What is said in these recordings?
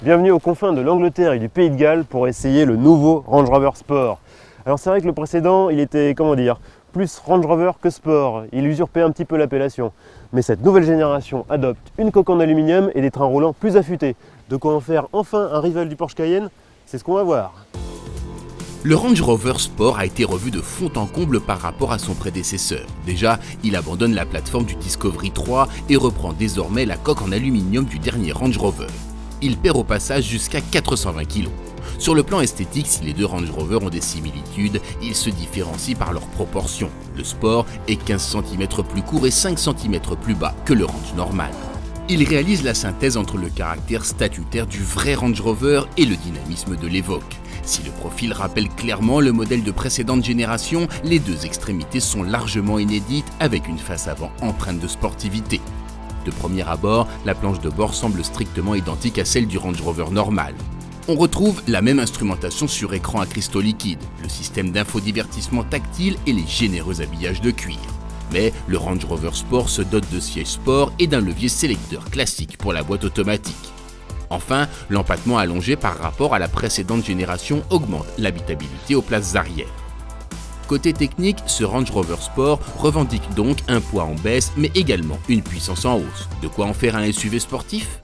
Bienvenue aux confins de l'Angleterre et du Pays de Galles pour essayer le nouveau Range Rover Sport. Alors c'est vrai que le précédent, il était, comment dire, plus Range Rover que Sport. Il usurpait un petit peu l'appellation. Mais cette nouvelle génération adopte une coque en aluminium et des trains roulants plus affûtés. De quoi en faire enfin un rival du Porsche Cayenne, c'est ce qu'on va voir. Le Range Rover Sport a été revu de fond en comble par rapport à son prédécesseur. Déjà, il abandonne la plateforme du Discovery 3 et reprend désormais la coque en aluminium du dernier Range Rover. Il perd au passage jusqu'à 420 kg. Sur le plan esthétique, si les deux Range Rover ont des similitudes, ils se différencient par leurs proportions. Le Sport est 15 cm plus court et 5 cm plus bas que le Range normal. Il réalise la synthèse entre le caractère statutaire du vrai Range Rover et le dynamisme de l'Evoque. Si le profil rappelle clairement le modèle de précédente génération, les deux extrémités sont largement inédites avec une face avant empreinte de sportivité. De premier abord, la planche de bord semble strictement identique à celle du Range Rover normal. On retrouve la même instrumentation sur écran à cristaux liquides, le système d'infodivertissement tactile et les généreux habillages de cuir. Mais le Range Rover Sport se dote de sièges sport et d'un levier sélecteur classique pour la boîte automatique. Enfin, l'empattement allongé par rapport à la précédente génération augmente l'habitabilité aux places arrière. Côté technique, ce Range Rover Sport revendique donc un poids en baisse mais également une puissance en hausse. De quoi en faire un SUV sportif?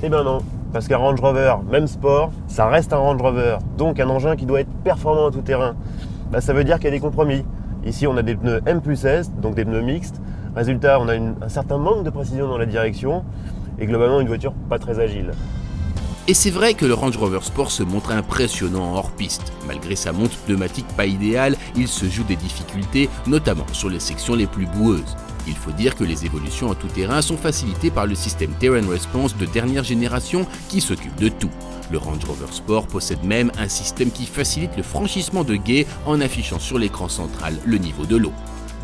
Eh ben non, parce qu'un Range Rover, même Sport, ça reste un Range Rover, donc un engin qui doit être performant en tout terrain. Ça veut dire qu'il y a des compromis. Ici on a des pneus M+S, donc des pneus mixtes. Résultat, on a un certain manque de précision dans la direction et globalement une voiture pas très agile. Et c'est vrai que le Range Rover Sport se montre impressionnant en hors-piste. Malgré sa monte pneumatique pas idéale, il se joue des difficultés, notamment sur les sections les plus boueuses. Il faut dire que les évolutions en tout terrain sont facilitées par le système Terrain Response de dernière génération qui s'occupe de tout. Le Range Rover Sport possède même un système qui facilite le franchissement de gués en affichant sur l'écran central le niveau de l'eau.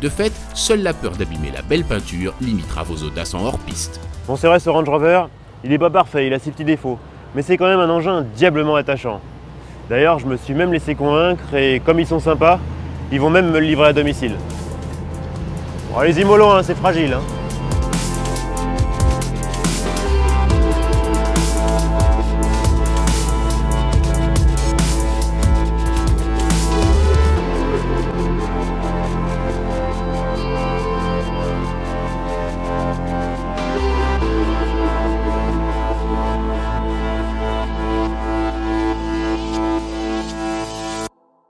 De fait, seule la peur d'abîmer la belle peinture limitera vos audaces en hors-piste. Bon, c'est vrai, ce Range Rover, il n'est pas parfait, il a ses petits défauts. Mais c'est quand même un engin diablement attachant. D'ailleurs, je me suis même laissé convaincre et comme ils sont sympas, ils vont même me le livrer à domicile. Bon, allez-y mollo, hein, c'est fragile. Hein.